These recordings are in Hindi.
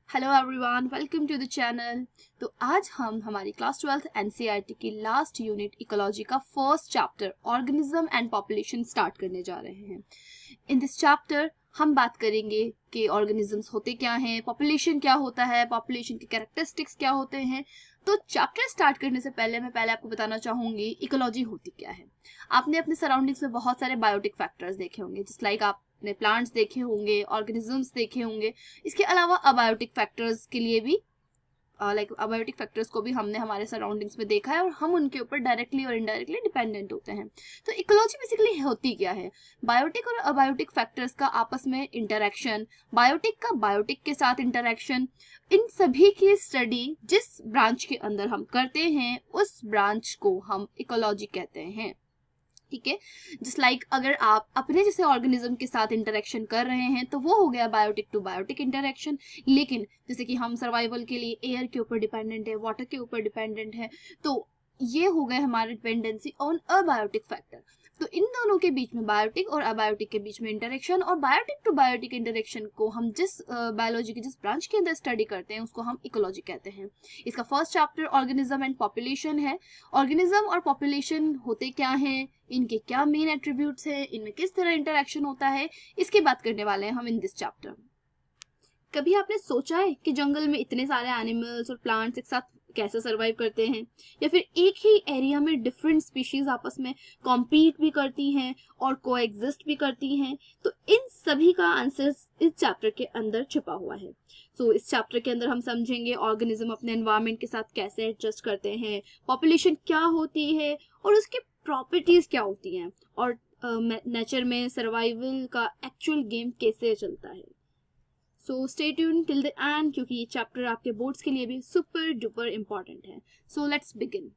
Hello everyone, welcome to the channel. तो आज हम हमारी क्लास 12th एनसीईआरटी की लास्ट यूनिट इकोलॉजी का first chapter organism and population start करने जा रहे हैं। इन दिस चैप्टर हम बात करेंगे कि ऑर्गेनिजम्स होते क्या हैं, पॉपुलेशन क्या होता है, पॉपुलेशन के कैरेक्टरिस्टिक्स क्या होते हैं। तो चैप्टर स्टार्ट करने से पहले मैं आपको बताना चाहूँगी इकोलॉजी होती क्या है। आपने अपने सराउंडिंग्स में बहुत सारे बायोटिक फैक्टर्स देखे होंगे, जिस लाइक आपने प्लांट्स देखे होंगे, ऑर्गेनिजम्स देखे होंगे। इसके अलावा अबायोटिक फैक्टर्स के लिए भी अबायोटिक फैक्टर्स को भी हमने हमारे सराउंडिंग्स में देखा है और हम उनके ऊपर डायरेक्टली और इनडायरेक्टली डिपेंडेंट होते हैं। तो इकोलॉजी बेसिकली होती क्या है? बायोटिक और अबायोटिक फैक्टर्स का आपस में इंटरेक्शन, बायोटिक का बायोटिक के साथ इंटरेक्शन, इन सभी की स्टडी जिस ब्रांच के अंदर हम करते हैं उस ब्रांच को हम इकोलॉजी कहते हैं। ठीक है, जस्ट लाइक अगर आप अपने जैसे ऑर्गेनिज्म के साथ इंटरेक्शन कर रहे हैं तो वो हो गया बायोटिक टू बायोटिक इंटरेक्शन। लेकिन जैसे कि हम सर्वाइवल के लिए एयर के ऊपर डिपेंडेंट है, वाटर के ऊपर डिपेंडेंट है, तो ये हो गए हमारे डिपेंडेंसी ऑन अबायोटिक फैक्टर। तो इन दोनों के बीच में, बायोटिक और अबायोटिक के बीच में इंटरेक्शन, और बायोटिक टू बायोटिक इंटरेक्शन को हम जिस बायोलॉजी की जिस ब्रांच के अंदर स्टडी करते हैं उसको हम इकोलॉजी कहते हैं। इसका first chapter organism and population है। ऑर्गेनिज्म और पॉपुलेशन होते क्या हैं, इनके क्या मेन एट्रीब्यूट्स हैं, इनमें किस तरह इंटरेक्शन होता है, इसकी बात करने वाले हैं हम इन दिस चैप्टर। कभी आपने सोचा है कि जंगल में इतने सारे एनिमल्स और प्लांट्स एक साथ कैसे सरवाइव करते हैं, या फिर एक ही एरिया में डिफरेंट स्पीशीज आपस में कॉम्पीट भी करती हैं और कोएग्जिस्ट भी करती हैं? तो इन सभी का आंसर इस चैप्टर के अंदर छिपा हुआ है। सो इस चैप्टर के अंदर हम समझेंगे ऑर्गेनिज्म अपने एनवायरनमेंट के साथ कैसे एडजस्ट करते हैं, पॉपुलेशन क्या होती है और उसकी प्रॉपर्टीज क्या होती हैं, और नेचर में सर्वाइवल का एक्चुअल गेम कैसे चलता है। So stay tune till the end, क्योंकि ये चैप्टर आपके बोर्ड्स के लिए भी सुपर डुपर इम्पॉर्टेंट है। So let's begin.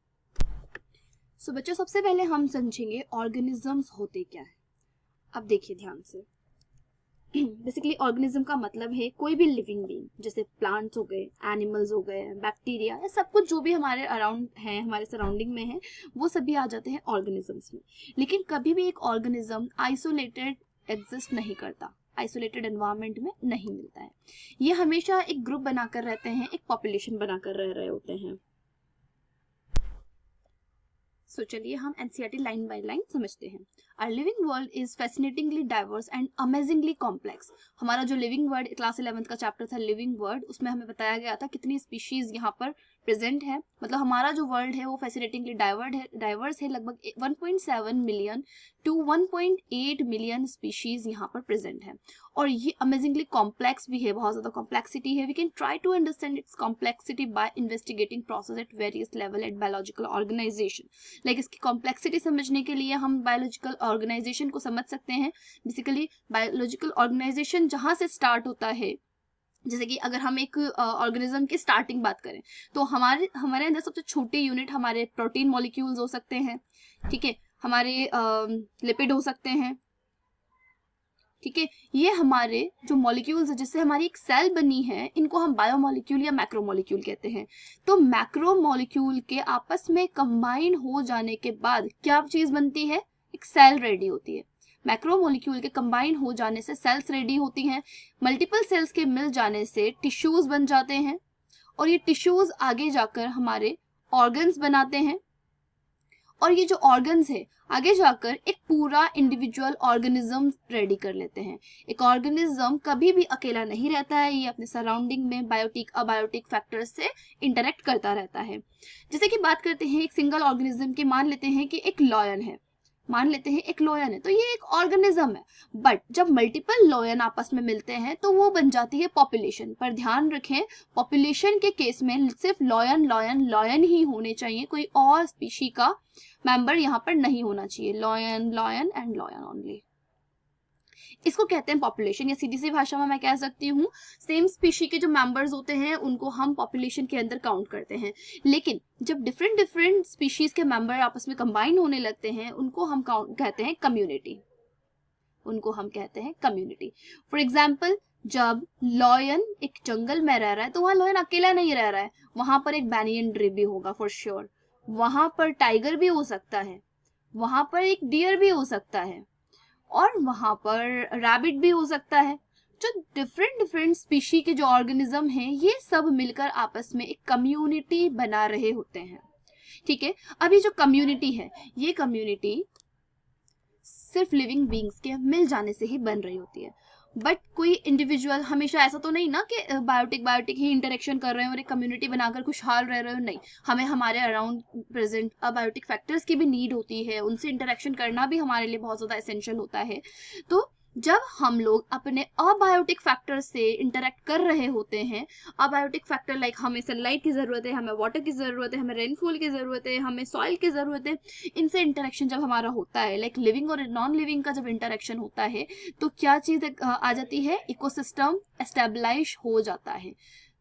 सो बच्चों, सबसे पहले हम समझेंगे ऑर्गेनिजम्स होते क्या है। अब देखिए ध्यान से। बेसिकली ऑर्गेनिज्म का मतलब है कोई भी लिविंग बीइंग, जैसे प्लांट्स हो गए, एनिमल्स हो गए, बैक्टीरिया, या सब कुछ जो भी हमारे अराउंड है, हमारे सराउंडिंग में है, वो सभी आ जाते हैं ऑर्गेनिजम्स में। लेकिन कभी भी एक ऑर्गेनिज्म आइसोलेटेड एग्जिस्ट नहीं करता, आइसोलेटेड एनवायरनमेंट में नहीं मिलता है। ये हमेशा एक ग्रुप बनाकर रहते हैं, एक पॉपुलेशन बनाकर रह रहे होते हैं। सो चलिए हम एनसीईआरटी लाइन बाय लाइन समझते हैं। Our living world is fascinatingly diverse and amazingly complex। हमारा जो लिविंग वर्ल्ड क्लास 11th का चैप्टर था लिविंग वर्ल्ड, उसमें हमें बताया गया था कितनी स्पीशीज यहाँ पर प्रेजेंट है। मतलब हमारा जो वर्ल्ड है वो फैसिनेटिंगली डाइवर्स है। लगभग 1.7 मिलियन टू 1.8 मिलियन स्पीशीज यहाँ पर प्रेजेंट है, और ये अमेजिंगली कॉम्प्लेक्स भी है, बहुत ज्यादा कॉम्प्लेक्सिटी है। We can try to understand its complexity by investigating process at various level at biological organisation. Like इसकी कॉम्प्लेक्सिटी समझने के लिए हम बायोलॉजिकल ऑर्गेनाइजेशन को समझ सकते हैं। बेसिकली बायोलॉजिकल ऑर्गेनाइजेशन जहां से स्टार्ट होता है, जैसे कि अगर हम एक ऑर्गेनिज्म की स्टार्टिंग बात करें तो हमारे अंदर सबसे छोटे यूनिट हमारे प्रोटीन मॉलिक्यूल्स हो सकते हैं। ठीक है, हमारे लिपिड हो सकते हैं। ठीक है, ये हमारे जो मॉलिक्यूल्स है जिससे हमारी एक सेल बनी है, इनको हम बायोमॉलिक्यूल या मैक्रोमॉलिक्यूल कहते हैं। तो मैक्रोमॉलिक्यूल के आपस में कंबाइन हो जाने के बाद क्या चीज बनती है? एक सेल रेडी होती है। मैक्रोमोलिक्यूल के कंबाइन हो जाने से सेल्स रेडी होती हैं। मल्टीपल सेल्स के मिल जाने से टिश्यूज बन जाते हैं, और ये टिश्यूज आगे जाकर हमारे ऑर्गन्स बनाते हैं, और ये जो ऑर्गन्स है आगे जाकर एक पूरा इंडिविजुअल ऑर्गेनिज्म रेडी कर लेते हैं। एक ऑर्गेनिज्म कभी भी अकेला नहीं रहता है, ये अपने सराउंडिंग में बायोटिक अबायोटिक फैक्टर्स से इंटरेक्ट करता रहता है। जैसे कि बात करते हैं एक सिंगल ऑर्गेनिज्म की, मान लेते हैं कि एक लॉयन है, तो ये एक ऑर्गेनिज्म है। बट जब मल्टीपल लॉयन आपस में मिलते हैं तो वो बन जाती है पॉपुलेशन। पर ध्यान रखें, पॉपुलेशन के केस में सिर्फ लॉयन ही होने चाहिए, कोई और स्पीशी का मेंबर यहाँ पर नहीं होना चाहिए। लॉयन एंड लॉयन ओनली, इसको कहते हैं पॉपुलेशन। या सीधी सी भाषा में मैं कह सकती हूँ, सेम स्पीशी के जो मेंबर्स होते हैं उनको हम पॉपुलेशन के अंदर काउंट करते हैं। लेकिन जब डिफरेंट स्पीशीज के मेंबर आपस में कंबाइन होने लगते हैं उनको हम कहते हैं कम्युनिटी। फॉर एग्जाम्पल, जब लॉयन एक जंगल में रह रहा है तो वहां लॉयन अकेला नहीं रह रहा है, वहां पर एक बैनियन ट्री भी होगा फॉर श्योर, वहां पर टाइगर भी हो सकता है, वहां पर एक डियर भी हो सकता है, और वहां पर रैबिट भी हो सकता है। जो डिफरेंट डिफरेंट स्पीशी के जो ऑर्गेनिज्म हैं ये सब मिलकर आपस में एक कम्युनिटी बना रहे होते हैं, ठीक है। अब ये जो कम्युनिटी है, ये कम्युनिटी सिर्फ लिविंग बींग्स के मिल जाने से ही बन रही होती है, बट कोई इंडिविजुअल, हमेशा ऐसा तो नहीं ना कि बायोटिक ही इंटरेक्शन कर रहे हो और एक कम्युनिटी बनाकर खुशहाल रह रहे हो, नहीं। हमें हमारे अराउंड प्रेजेंट अबायोटिक फैक्टर्स की भी नीड होती है, उनसे इंटरेक्शन करना भी हमारे लिए बहुत ज़्यादा एसेंशियल होता है। तो जब हम लोग अपने अबायोटिक फैक्टर से इंटरेक्ट कर रहे होते हैं, अबायोटिक फैक्टर लाइक हमें सनलाइट की ज़रूरत है, हमें वाटर की ज़रूरत है, हमें रेनफॉल की ज़रूरत है, हमें सॉइल की ज़रूरत है, इनसे इंटरेक्शन जब हमारा होता है, लाइक लिविंग और नॉन लिविंग का जब इंटरेक्शन होता है, तो क्या चीज़ आ जाती है, इकोसिस्टम एस्टेब्लिश हो जाता है।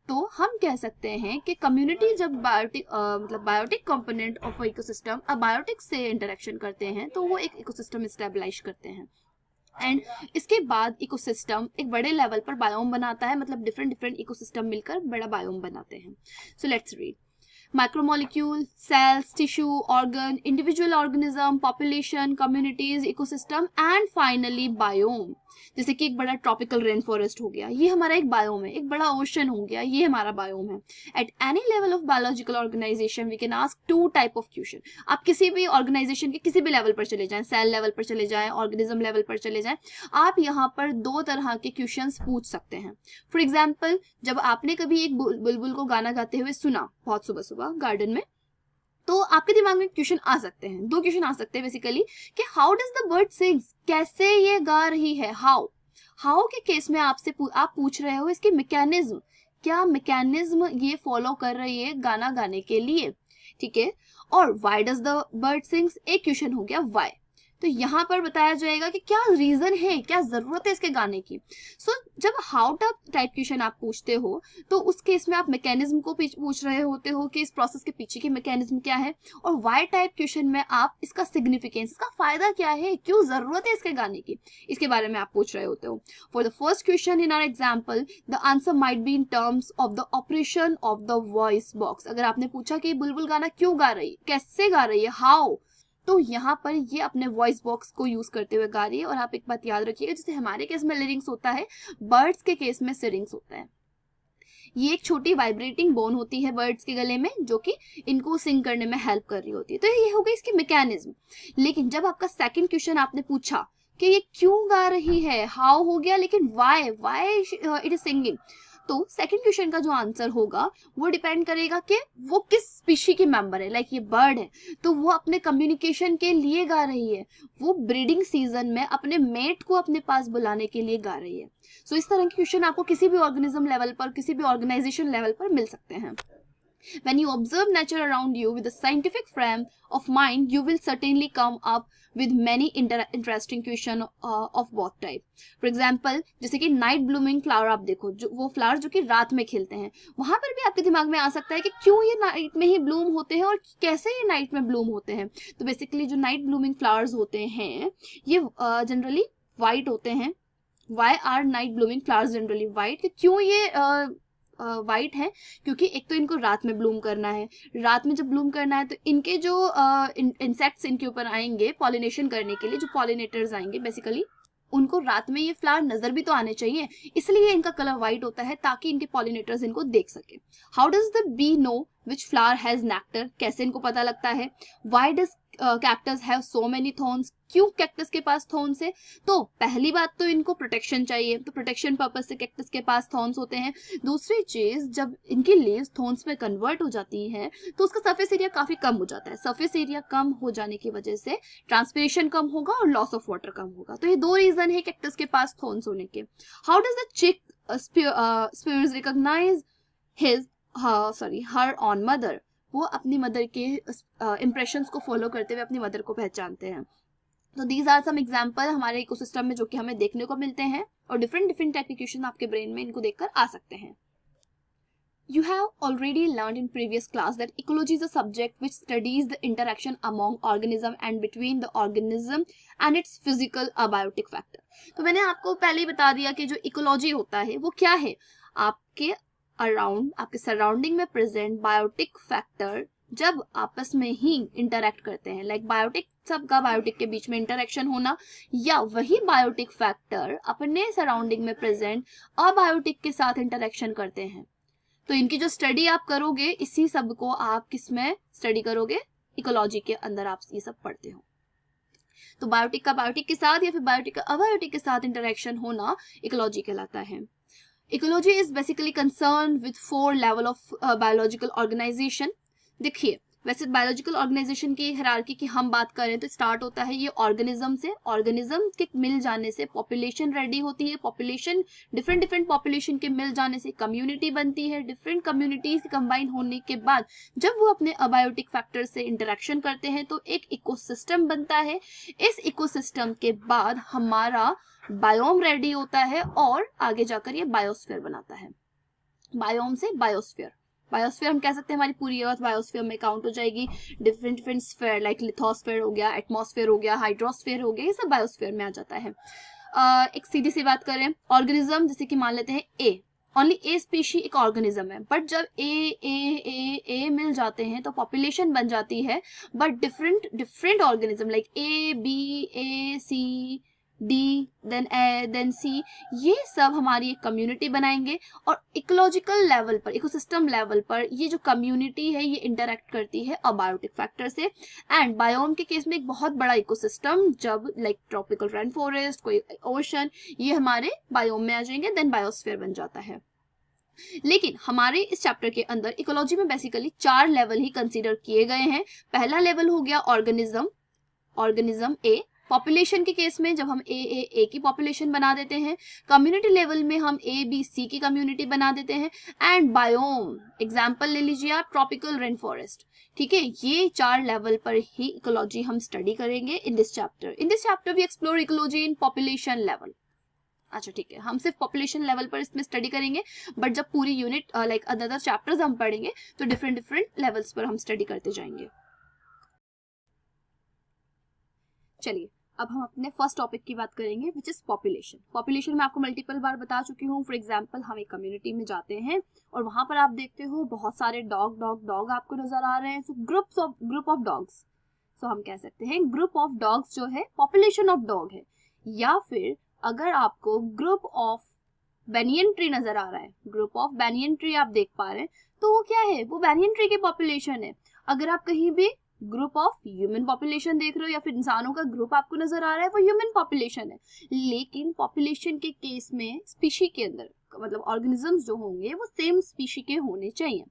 तो हम कह सकते हैं कि कम्युनिटी जब biotic component of ecosystem abiotic से इंटरेक्शन करते हैं तो वो एक इकोसिस्टम एस्टेब्लिश करते हैं। एंड इसके बाद इकोसिस्टम एक बड़े लेवल पर बायोम बनाता है, मतलब डिफरेंट डिफरेंट इकोसिस्टम मिलकर बड़ा बायोम बनाते हैं। So let's read. Macromolecule, cells, tissue, organ, individual organism, population, communities, ecosystem and finally biome। जैसे कि एक बड़ा ट्रॉपिकल रेन फॉरेस्ट हो गया, ये हमारा एक बायोम है, एक बड़ा ओशन हो गया, ये हमारा बायोम है। At any level of biological organisation we can ask two type of question. आप किसी भी ऑर्गेनाइजेशन के किसी भी लेवल पर चले जाएं, सेल लेवल पर चले जाएं, ऑर्गेनिज्म लेवल पर चले जाएं, आप यहाँ पर दो तरह के क्वेश्चंस पूछ सकते हैं। फॉर एग्जाम्पल, जब आपने कभी एक बुलबुल को गाना गाते हुए सुना बहुत सुबह सुबह गार्डन में, तो आपके दिमाग में क्वेश्चन आ सकते हैं, दो क्वेश्चन आ सकते हैं बेसिकली कि how does the bird sings, कैसे ये गा रही है। हाउ के केस में आपसे आप पूछ रहे हो इसकी मैकेनिज्म, क्या मैकेनिज्म ये फॉलो कर रही है गाना गाने के लिए, ठीक है। और why does the bird sings, एक क्वेश्चन हो गया व्हाई। तो यहाँ पर बताया जाएगा कि क्या रीजन है, क्या जरूरत है इसके गाने की। सो जब हाउ टाइप क्वेश्चन आप पूछते हो तो उस केस में आप मैकेनिज्म को पूछ रहे होते हो कि इस प्रोसेस के पीछे की मैकेनिज्म क्या है, और वाई टाइप क्वेश्चन में आप इसका सिग्निफिकेंस, इसका फायदा क्या है, क्यों जरूरत है इसके गाने की, इसके बारे में आप पूछ रहे होते हो। For the first question in our example the answer might be in terms of the operation of the voice box. अगर आपने पूछा कि बुलबुल गाना क्यों गा रही, कैसे गा रही है, हाउ, तो यहाँ पर ये अपने वॉइस बॉक्स को यूज करते हुए गा रही है। और आप एक बात याद रखिएगा, जैसे हमारे केस में लिरिंग्स होता है, बर्ड्स के केस में सिरिंग्स होता है। ये एक छोटी वाइब्रेटिंग बोन होती है बर्ड्स के गले में, जो कि इनको सिंग करने में हेल्प कर रही होती है। तो ये हो गई इसकी मैकेनिज्म। लेकिन जब आपका सेकंड क्वेश्चन आपने पूछा कि ये क्यों गा रही है, हाउ हो गया, लेकिन व्हाई इट इज सिंगिंग, तो सेकंड क्वेश्चन का जो आंसर होगा वो डिपेंड करेगा कि वो किस स्पीशी के मेंबर है। लाइक ये बर्ड है तो वो अपने कम्युनिकेशन के लिए गा रही है, वो ब्रीडिंग सीजन में अपने मेट को अपने पास बुलाने के लिए गा रही है। सो इस तरह के क्वेश्चन आपको किसी भी ऑर्गेनिज्म लेवल पर, किसी भी ऑर्गेनाइजेशन लेवल पर मिल सकते हैं। When you observe nature around you with a scientific frame of mind, you will certainly come up with many interesting question of both type. For example, जैसे कि नाइट ब्लूमिंग फ्लावर आप देखो, जो वो फ्लावर जो कि रात में खिलते हैं, वहां पर भी आपके दिमाग में आ सकता है कि क्यों ये नाइट में ही ब्लूम होते हैं और कैसे ये नाइट में ब्लूम होते हैं। तो बेसिकली जो नाइट ब्लूमिंग फ्लावर्स होते हैं ये जनरली वाइट होते हैं। Why are night blooming flowers generally white? क्यों ये वाइट है, क्योंकि एक तो इनको रात में ब्लूम करना है, रात में जब ब्लूम करना है तो इनके जो इंसेक्ट्स इनके ऊपर आएंगे पॉलिनेशन करने के लिए, जो पॉलिनेटर्स आएंगे बेसिकली उनको रात में ये फ्लावर नजर भी तो आने चाहिए, इसलिए इनका कलर व्हाइट होता है ताकि इनके पॉलिनेटर्स इनको देख सके। How does the be know which flower has nectar, कैसे इनको पता लगता है। Why does cactus have so many thorns, क्यों कैक्टस के पास थॉर्न्स है। तो पहली बात तो इनको प्रोटेक्शन चाहिए, तो प्रोटेक्शन पर्पस से कैक्टस के पास थॉर्न्स होते हैं। दूसरी चीज, जब इनकी लीव्स थॉर्न्स में कन्वर्ट हो जाती हैं तो उसका सरफेस एरिया काफी कम हो जाता है। सरफेस एरिया कम हो जाने की वजह से ट्रांसपिरेशन कम होगा और लॉस ऑफ वाटर कम होगा। तो ये दो रीजन है कैक्टस के पास थॉर्न्स होने के। How does the chick spears recognise her own mother, वो अपनी मदर के इंप्रेशंस को फॉलो करते हुए अपनी मदर को पहचानते हैं। तो दीज आर सम एग्जाम्पल हमारे इकोसिस्टम में जो कि हमें देखने को मिलते हैं, और डिफरेंट टाइप के क्वेश्चन आपके ब्रेन में इनको देखकर आ सकते हैं। You have already learned in previous class that ecology is a subject which studies the interaction among organism and between the organism and its physical abiotic factor। तो मैंने आपको पहले ही बता दिया कि जो इकोलॉजी होता है वो क्या है, आपके अराउंड, आपके सराउंडिंग में प्रेजेंट बायोटिक फैक्टर जब आपस में ही इंटरेक्ट करते हैं, लाइक बायोटिक, सबका बायोटिक के बीच में इंटरेक्शन होना, या वही बायोटिक फैक्टर अपने सराउंडिंग में प्रेजेंट अबायोटिक के साथ इंटरेक्शन करते हैं। तो इनकी जो स्टडी आप करोगे, इसी सब को आप किस में स्टडी करोगे, इकोलॉजी के अंदर आप ये सब पढ़ते हो। तो बायोटिक का बायोटिक के साथ या फिर बायोटिक का अबायोटिक के साथ इंटरेक्शन होना इकोलॉजी कहलाता है। Ecology is basically concern with 4 level of biological organisation. देखिए, वैसे बायोलॉजिकल ऑर्गेनाइजेशन की हायरार्की की हम बात करें तो स्टार्ट होता है ये ऑर्गेनिज्म से। ऑर्गेनिज्म के मिल जाने से पॉपुलेशन रेडी होती है, पॉपुलेशन डिफरेंट पॉपुलेशन के मिल जाने से कम्युनिटी बनती है, डिफरेंट कम्युनिटीज कंबाइन होने के बाद जब वो अपने अबायोटिक फैक्टर से इंटरेक्शन करते हैं तो एक इकोसिस्टम बनता है। इस इकोसिस्टम के बाद हमारा बायोम रेडी होता है और आगे जाकर ये बायोस्फीयर बनाता है। बायोम से बायोस्फीयर, बायोस्फीयर हम कह सकते हैं हमारी पूरी अर्थ बायोस्फीयर में काउंट हो जाएगी। डिफरेंट स्फीयर लाइक लिथोस्फीयर हो गया, एटमॉस्फेयर हो गया, हाइड्रोस्फीयर हो गया, ये सब बायोस्फीयर में आ जाता है। एक सीधी सी बात करें, ऑर्गेनिज्म जैसे कि मान लेते हैं ए, ओनली ए स्पीशी एक ऑर्गेनिज्म है, बट जब ए मिल जाते हैं तो पॉपुलेशन बन जाती है। But different organism like A, B, A, C, D, then A, then C, ये सब हमारी एक कम्युनिटी बनाएंगे और इकोलॉजिकल लेवल पर, इकोसिस्टम लेवल पर ये जो कम्युनिटी है ये इंटरेक्ट करती है अबायोटिक फैक्टर से। एंड बायोम के केस में एक बहुत बड़ा इकोसिस्टम, जब लाइक ट्रॉपिकल रेन फॉरेस्ट, कोई ओशन, ये हमारे बायोम में आ जाएंगे, देन बायोस्फीयर बन जाता है। लेकिन हमारे इस चैप्टर के अंदर इकोलॉजी में बेसिकली 4 लेवल ही कंसीडर किए गए हैं। पहला लेवल हो गया ऑर्गेनिज्म ए। पॉपुलेशन के केस में जब हम ए की पॉपुलेशन बना देते हैं, कम्युनिटी लेवल में हम ए, बी, सी की कम्युनिटी बना देते हैं। एंड बायोम, एग्जांपल ले लीजिए आप ट्रॉपिकल रेन फॉरेस्ट, ठीक है। ये 4 लेवल पर ही इकोलॉजी हम स्टडी करेंगे in this chapter we explore ecology in population level. अच्छा ठीक है, हम सिर्फ पॉपुलेशन लेवल पर इसमें स्टडी करेंगे, बट जब पूरी यूनिट लाइक अदर चैप्टर्स हम पढ़ेंगे तो डिफरेंट लेवल्स पर हम स्टडी करते जाएंगे। चलिए अब हम अपने फर्स्ट टॉपिक की बात करेंगे विच इज पॉपुलेशन। पॉपुलेशन में आपको मल्टीपल बार बता चुकी हूँ। फॉर एग्जांपल हम एक कम्युनिटी में जाते हैं और वहां पर आप देखते हो बहुत सारे डॉग आपको नजर आ रहे हैं। सो ग्रुप ऑफ डॉग्स, सो हम कह सकते हैं ग्रुप ऑफ डॉग्स जो है पॉपुलेशन ऑफ डॉग है। या फिर अगर आपको ग्रुप ऑफ बैनियन ट्री नजर आ रहा है, ग्रुप ऑफ बैनियन ट्री आप देख पा रहे हैं, तो वो क्या है, वो बैनियन ट्री की पॉपुलेशन है। अगर आप कहीं भी ग्रुप ऑफ ह्यूमन पॉपुलेशन देख रहे हो या फिर इंसानों का ग्रुप आपको नजर आ रहा है, वो ह्यूमन पॉपुलेशन है। लेकिन पॉपुलेशन के केस में स्पीशी के अंदर मतलब ऑर्गेनिजम्स जो होंगे वो सेम स्पीशी के होने चाहिए,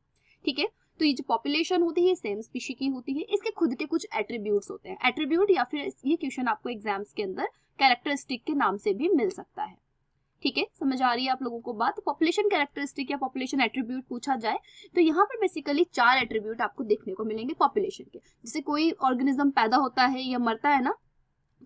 ठीक है। तो ये जो पॉपुलेशन होती है सेम स्पीशी की होती है, इसके खुद के कुछ एट्रीब्यूट्स होते हैं। एट्रीब्यूट या फिर ये क्वेश्चन आपको एग्जाम्स के अंदर कैरेक्टरिस्टिक के नाम से भी मिल सकता है, ठीक है। समझ आ रही है आप लोगों को बात। पॉपुलेशन कैरेक्टरिस्टिक या पॉपुलेशन एट्रीब्यूट पूछा जाए तो यहाँ पर बेसिकली 4 एट्रीब्यूट आपको देखने को मिलेंगे पॉपुलेशन के। जैसे कोई ऑर्गेनिज्म पैदा होता है या मरता है ना,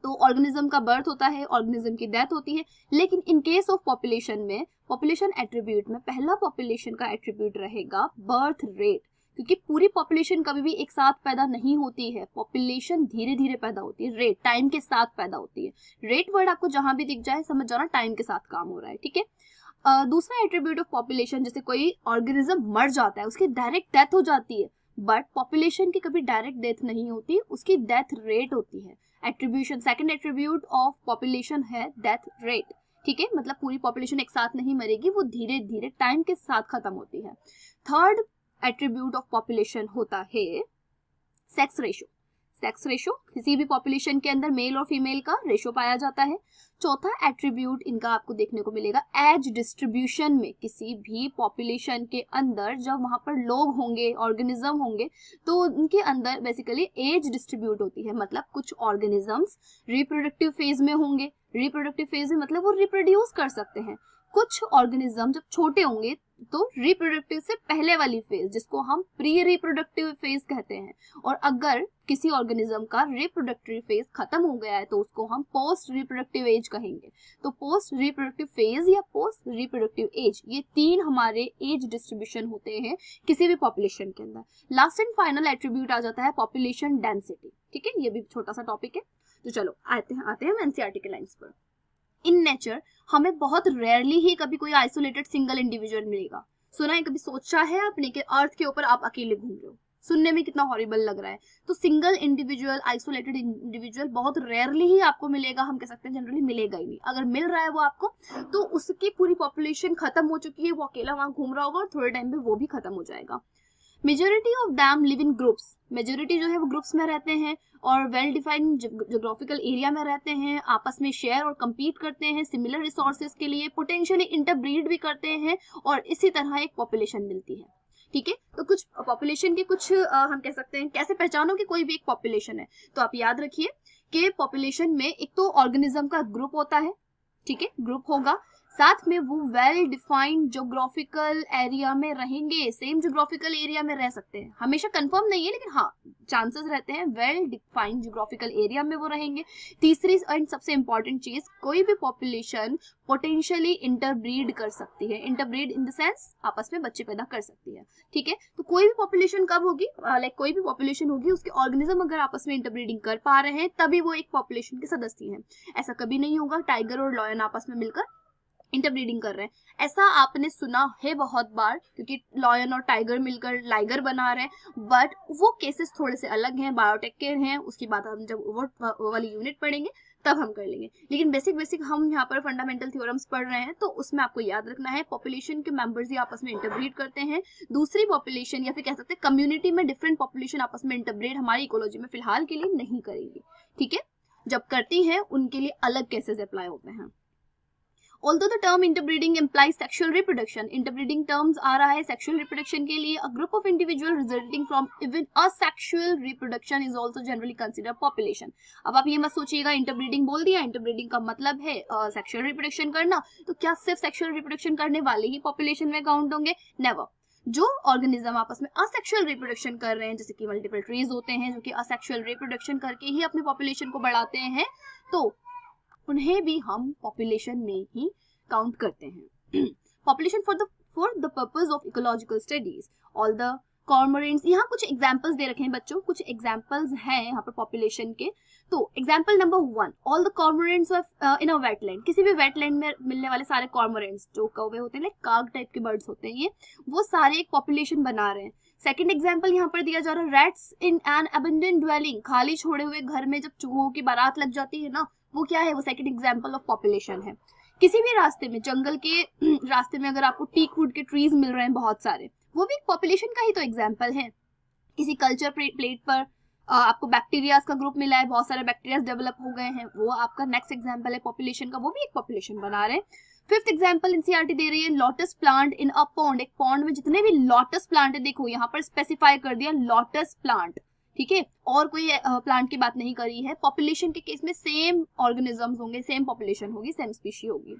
तो ऑर्गेनिज्म का बर्थ होता है, ऑर्गेनिज्म की डेथ होती है। लेकिन इन केस ऑफ पॉपुलेशन में, पॉपुलेशन एट्रीब्यूट में पहला पॉपुलेशन का एट्रीब्यूट रहेगा बर्थ रेट, क्योंकि पूरी पॉपुलेशन कभी भी एक साथ पैदा नहीं होती है, पॉपुलेशन धीरे धीरे पैदा होती है, रेट टाइम के साथ पैदा होती है। रेट वर्ड आपको जहां भी दिख जाए समझ जाना टाइम के साथ काम हो रहा है, ठीक है। दूसरा एट्रीब्यूट ऑफ पॉपुलेशन, जैसे कोई ऑर्गेनिज्म मर जाता है, उसकी डायरेक्ट डेथ हो जाती है, बट पॉपुलेशन की कभी डायरेक्ट डेथ नहीं होती, उसकी डेथ रेट होती है। Attribution, second attribute of population है डेथ रेट, ठीक है। मतलब पूरी पॉपुलेशन एक साथ नहीं मरेगी, वो धीरे धीरे टाइम के साथ खत्म होती है। थर्ड एट्रीब्यूट ऑफ पॉपुलेशन होता है सेक्स रेशो। सेक्स रेशो किसी भी पॉपुलेशन के अंदर मेल और फीमेल का रेशो पाया जाता है। चौथा एट्रीब्यूट इनका आपको देखने को मिलेगा एज डिस्ट्रीब्यूशन में। किसी भी पॉपुलेशन के अंदर जब वहां पर लोग होंगे, ऑर्गेनिज्म होंगे, तो उनके अंदर बेसिकली एज डिस्ट्रीब्यूट होती है। मतलब कुछ ऑर्गेनिजम्स रिप्रोडक्टिव फेज में होंगे, रिप्रोडक्टिव फेज में मतलब वो रिप्रोड्यूस कर सकते हैं। कुछ ऑर्गेनिज्म जब छोटे होंगे तो रिप्रोडक्टिव से पहले वाली फेज, जिसको हम प्री रिप्रोडक्टिव फेज कहते हैं। और अगर किसी ऑर्गेनिज्म का रिप्रोडक्टिव फेज खत्म हो गया है तो उसको हम पोस्ट रिप्रोडक्टिव एज कहेंगे। तो पोस्ट रिप्रोडक्टिव फेज या पोस्ट रिप्रोडक्टिव एज, ये 3 हमारे एज डिस्ट्रीब्यूशन होते हैं किसी भी पॉपुलेशन के अंदर। लास्ट एंड फाइनल एट्रीब्यूट आ जाता है पॉपुलेशन डेंसिटी, ठीक है। ये भी छोटा सा टॉपिक है। तो चलो आते हैं एनसीईआरटी के लाइंस पर। इन नेचर हमें बहुत रेयरली ही कभी कोई आइसोलेटेड सिंगल इंडिविजुअल मिलेगा। सुना है, कभी सोचा है आपने कि अर्थ के ऊपर आप अकेले घूम रहे हो? सुनने में कितना हॉरिबल लग रहा है। तो सिंगल इंडिविजुअल, आइसोलेटेड इंडिविजुअल बहुत रेयरली ही आपको मिलेगा, हम कह सकते हैं जनरली मिलेगा ही नहीं। अगर मिल रहा है वो आपको, तो उसकी पूरी पॉपुलेशन खत्म हो चुकी है, वो अकेला वहां घूम रहा होगा और थोड़े टाइम में वो भी खत्म हो जाएगा। Majority of them live in groups, majority जो है वो ग्रुप्स में रहते हैं और वेल डिफाइंड ज्योग्राफिकल एरिया में रहते हैं, आपस में शेयर और कम्पीट करते हैं सिमिलर रिसोर्सेज के लिए, पोटेंशियली इंटरब्रीड भी करते हैं और इसी तरह एक पॉपुलेशन मिलती है। ठीक है, तो कुछ पॉपुलेशन के कुछ हम कह सकते हैं कैसे पहचानो कि कोई भी एक पॉपुलेशन है। तो आप याद रखिए कि पॉपुलेशन में एक तो ऑर्गेनिज्म का ग्रुप होता है, ठीक है, ग्रुप होगा, साथ में वो वेल डिफाइंड ज्योग्राफिकल एरिया में रहेंगे, सेम ज्योग्राफिकल एरिया में रह सकते हैं, हमेशा कंफर्म नहीं है लेकिन हाँ चांसेस रहते हैं, वेल डिफाइंड ज्योग्राफिकल एरिया में वो रहेंगे। तीसरी एंड सबसे इंपॉर्टेंट चीज, कोई भी पॉपुलेशन पोटेंशियली इंटरब्रीड कर सकती है, इंटरब्रीड इन द सेंस आपस में बच्चे पैदा कर सकती है। ठीक है, तो कोई भी पॉपुलेशन कब होगी, लाइक कोई भी पॉपुलेशन होगी उसके ऑर्गेनिज्म अगर आपस में इंटरब्रीडिंग कर पा रहे हैं तभी वो एक पॉपुलेशन के सदस्य हैं। ऐसा कभी नहीं होगा टाइगर और लॉयन आपस में मिलकर इंटरब्रीडिंग कर रहे हैं, ऐसा आपने सुना है बहुत बार, क्योंकि लॉयन और टाइगर मिलकर लाइगर बना रहे हैं, बट वो केसेस थोड़े से अलग हैं, बायोटेक के हैं, उसकी बात हम जब वो वाली यूनिट पढ़ेंगे तब हम कर लेंगे। लेकिन बेसिक हम यहाँ पर फंडामेंटल थ्योरम्स पढ़ रहे हैं, तो उसमें आपको याद रखना है पॉपुलेशन के मेंबर्स ही आपस में इंटरब्रीड करते हैं, दूसरी पॉपुलेशन या फिर कह सकते हैं कम्युनिटी में डिफरेंट पॉपुलेशन आपस में इंटरब्रीड हमारी इकोलॉजी में फिलहाल के लिए नहीं करेंगी। ठीक है, जब करती हैं उनके लिए अलग केसेस अप्लाई होते हैं। Although the term interbreeding implies sexual reproduction, interbreeding terms आ रहा है sexual reproduction के लिए, a group of individual resulting from even asexual reproduction is also generally considered population। अब आप ये मत सोचिएगा interbreeding बोल दिया, interbreeding का मतलब है sexual reproduction करना, तो क्या सिर्फ sexual reproduction करने वाले ही population में काउंट होंगे? Never। जो ऑर्गेनिज्म आपस में असेक्सुअल रिप्रोडक्शन कर रहे हैं, जैसे कि मल्टीपल ट्रीज होते हैं जो कि असेक्सुअल रिप्रोडक्शन करके ही अपनी पॉपुलेशन को बढ़ाते हैं, तो उन्हें भी हम पॉपुलेशन में ही काउंट करते हैं। Population for the purpose of ecological studies, all the cormorants, यहाँ कुछ एग्जांपल्स दे रखे हैं बच्चों, कुछ एग्जांपल्स हैं यहाँ पर पॉपुलेशन के। तो example number 1, all the cormorants of in a wetland, किसी भी वेटलैंड में मिलने वाले सारे कॉर्मोरेंट्स जो कौवे होते हैं, लाइक काग टाइप के बर्ड्स होते हैं, ये वो सारे एक पॉपुलेशन बना रहे हैं। सेकंड एग्जांपल यहाँ पर दिया जा रहा है, rats in an abundant dwelling, खाली छोड़े हुए घर में जब चूहों की बारात लग जाती है ना, वो क्या है, वो सेकंड एग्जांपल ऑफ पॉपुलेशन है। किसी भी रास्ते में, जंगल के रास्ते में अगर आपको टीक वुड के ट्रीज मिल रहे हैं बहुत सारे, वो भी एक पॉपुलेशन का ही तो एग्जांपल है। किसी कल्चर प्लेट पर आपको बैक्टीरियाज का ग्रुप मिला है, बहुत सारे बैक्टीरियाज डेवलप हो गए हैं, वो आपका नेक्स्ट एग्जांपल है पॉपुलेशन का, वो भी एक पॉपुलेशन बना रहे हैं। फिफ्थ एग्जांपल एनसीईआरटी दे रही है, lotus plant in a pond, एक पॉन्ड में जितने भी लॉटस प्लांट है, देखो यहाँ पर स्पेसिफाई कर दिया लॉटस प्लांट, ठीक है, और कोई प्लांट की बात नहीं करी है। पॉपुलेशन के केस में सेम ऑर्गेनिजम्स होंगे, सेम पॉपुलेशन होगी, सेम स्पीशी होगी।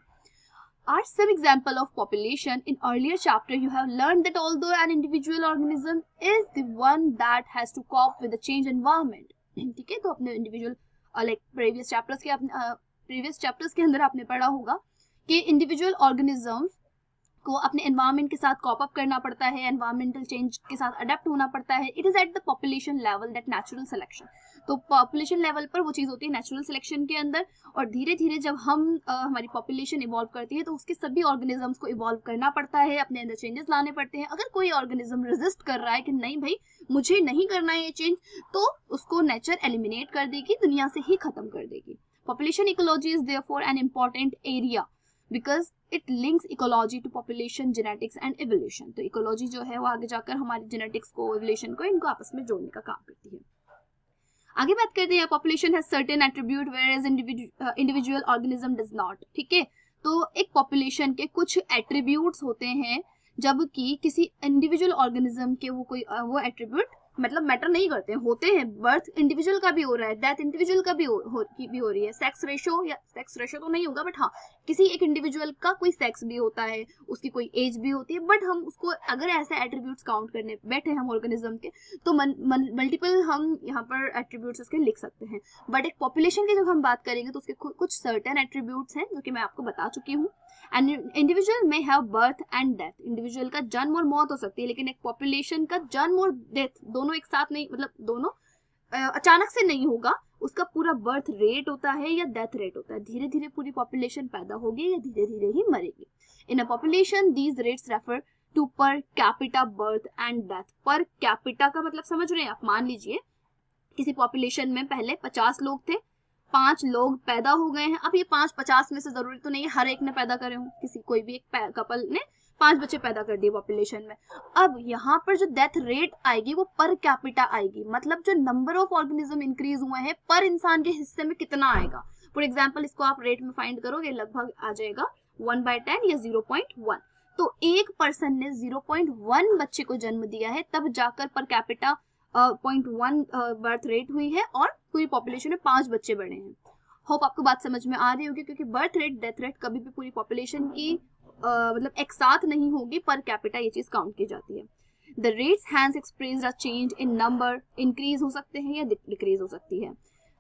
Are some example of population? In earlier chapter you have learned that although an individual organism is the one that has to cope with the change environment, ठीक है, तो अपने इंडिविजुअल लाइक प्रीवियस चैप्टर्स के अंदर आपने पढ़ा होगा कि इंडिविजुअल ऑर्गेनिजम्स को अपने एनवायरनमेंट के साथ कॉप अप करना पड़ता है, एनवायरमेंटल चेंज के साथ अडेप्ट होना पड़ता है। It is at the population level that natural selection, तो पॉपुलेशन लेवल पर वो चीज़ होती है नेचुरल सिलेक्शन के अंदर, और धीरे धीरे जब हम हमारी पॉपुलेशन इवॉल्व करती है तो उसके सभी ऑर्गेनिजम्स को इवॉल्व करना पड़ता है, अपने अंदर चेंजेस लाने पड़ते हैं। अगर कोई ऑर्गेनिज्म रेजिस्ट कर रहा है कि नहीं भाई मुझे नहीं करना है ये चेंज, तो उसको नेचर एलिमिनेट कर देगी, दुनिया से ही खत्म कर देगी। Population ecology is therefore an important area because it links ecology to population genetics and evolution. तो इकोलॉजी जो है वो आगे जाकर हमारी जेनेटिक्स को, एवोल्यूशन को, इनको आपस में जोड़ने का काम करती है। आगे बात करते हैं, population has certain attribute whereas individual organism does not, ठीक है, तो एक पॉपुलेशन के कुछ एट्रीब्यूट्स होते हैं जबकि किसी इंडिविजुअल ऑर्गेनिज्म के वो एट्रीब्यूट मतलब मैटर नहीं करते हैं, होते हैं। बर्थ इंडिविजुअल का भी हो रहा है, डेथ इंडिविजुअल का भी हो रही है, सेक्स रेशो, या सेक्स रेशो तो नहीं होगा बट हाँ किसी एक इंडिविजुअल का कोई सेक्स भी होता है, उसकी कोई एज भी होती है, बट हम उसको अगर ऐसे एट्रीब्यूट्स काउंट करने बैठे हम ऑर्गेनिज्म के तो मल्टीपल हम यहाँ पर एट्रीब्यूट्स इसके लिख सकते हैं। बट एक पॉपुलेशन की जब हम बात करेंगे तो उसके कुछ सर्टेन एट्रीब्यूट्स हैं जो कि मैं आपको बता चुकी हूँ। एंड इंडिविजुअल में have birth and death, individual का जन्म और मौत हो सकती है, लेकिन एक पॉपुलेशन का जन्म और डेथ दोनों एक साथ नहीं, मतलब दोनों अचानक से नहीं होगा, उसका पूरा बर्थ रेट होता है या डेथ रेट होता है, धीरे धीरे पूरी पॉपुलेशन पैदा होगी या धीरे धीरे ही मरेगी। In a population these rates refer to per capita birth and death. Per capita का मतलब समझ रहे हैं आप? मान लीजिए किसी पॉपुलेशन में पहले 50 लोग थे, 5 लोग पैदा हो गए हैं। अब ये 50 में से जरूरी तो नहीं है हर एक ने पैदा करे हों, किसी कोई भी एक कपल ने 5 बच्चे पैदा कर दिए पॉपुलेशन में। अब यहाँ पर जो डेथ रेट आएगी वो पर कैपिटा आएगी, मतलब जो नंबर ऑफ ऑर्गेनिज्म इंक्रीज हुए हैं पर इंसान के हिस्से में कितना आएगा। फॉर एग्जाम्पल इसको आप रेट में फाइंड करोगे, लगभग आ जाएगा 1/10 या 0.1। तो एक पर्सन ने 0.1 बच्चे को जन्म दिया है, तब जाकर पर कैपिटा 0.1 बर्थ रेट हुई है और पूरी पॉपुलेशन में 5 बच्चे बढ़े हैं। होप आपको बात समझ में आ रही होगी, क्योंकि बर्थ रेट डेथ रेट कभी भी पूरी पॉपुलेशन की मतलब एक साथ नहीं होगी, पर कैपिटा ये चीज काउंट की जाती है। The rates hence expressed a change in number, increase हो सकते हैं या डिक्रीज हो सकती है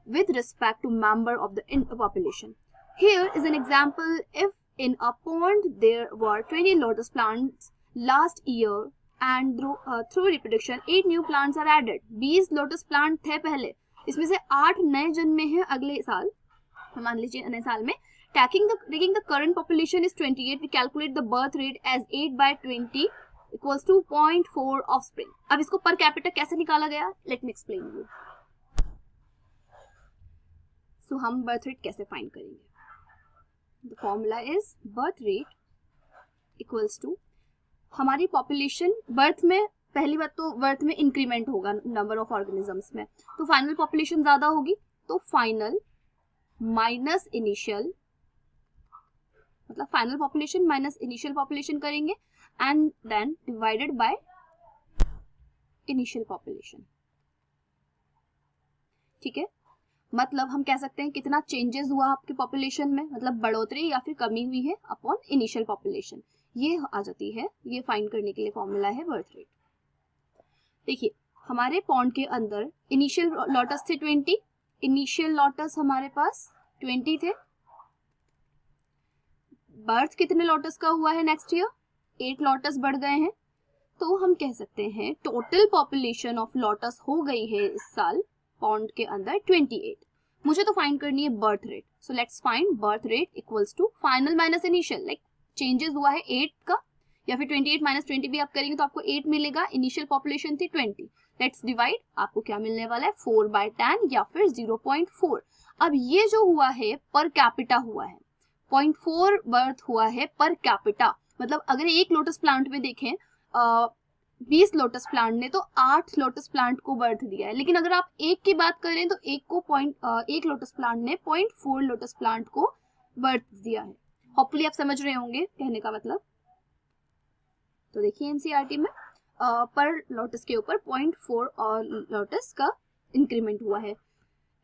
with respect to member of the population. Here is an example, if in a pond there were 20 lotus plants last year and through reproduction 8 new plants are added। 20 lotus plant थे पहले, इसमें से 8 नए जन्मे हैं अगले साल, मान लीजिए नए साल में। taking the current population is 28, we calculate the birth rate as 8/20 equals to 0.4 offspring। अब इसको पर कैपिटा कैसे निकाला गया, लेट मी एक्सप्लेन यू। सो हम बर्थ रेट कैसे फाइंड करेंगे? The formula is birth rate equals to, हमारी पॉपुलेशन बर्थ में, पहली बात तो बर्थ में इंक्रीमेंट होगा नंबर ऑफ ऑर्गेनिजम्स में, तो फाइनल पॉपुलेशन ज्यादा होगी, तो फाइनल माइनस इनिशियल, मतलब final population minus initial population करेंगे and then divided by initial population. ठीक है, मतलब हम कह सकते हैं कितना चेंजेस हुआ आपके पॉपुलेशन में, मतलब बढ़ोतरी या फिर कमी हुई है अपॉन इनिशियल पॉपुलेशन, ये आ जाती है। ये फाइंड करने के लिए फॉर्मूला है बर्थ रेट। देखिए हमारे पॉन्ड के अंदर इनिशियल लॉटस थे 20, इनिशियल लॉटस हमारे पास 20 थे। बर्थ कितने लॉटस का हुआ है नेक्स्ट ईयर? 8 लॉटस बढ़ गए हैं, तो हम कह सकते हैं टोटल पॉपुलेशन ऑफ लॉटस हो गई है इस साल पॉन्ड के अंदर 28। मुझे तो फाइंड करनी है birth rate, so let's find birth rate equals to final minus initial, like changes हुआ है 8 का, या फिर 28 माइनस 20 भी आप करेंगे तो आपको 8 मिलेगा। इनिशियल पॉपुलेशन थी 20, लेट्स डिवाइड, आपको क्या मिलने वाला है 4/10 या फिर 0.4। अब ये जो हुआ है पर कैपिटा हुआ है, 0.4 बर्थ हुआ है पर कैपिटा, मतलब अगर एक लोटस प्लांट में देखें 20 लोटस प्लांट ने तो 8 लोटस प्लांट को बर्थ दिया है, लेकिन अगर आप एक की बात करें तो एक लोटस प्लांट ने 0.4 लोटस प्लांट को बर्थ दिया है। होपफुली आप समझ रहे होंगे कहने का मतलब। तो देखिए एनसीईआरटी में पर लोटस के ऊपर 0.4 और लोटस का इंक्रीमेंट हुआ है।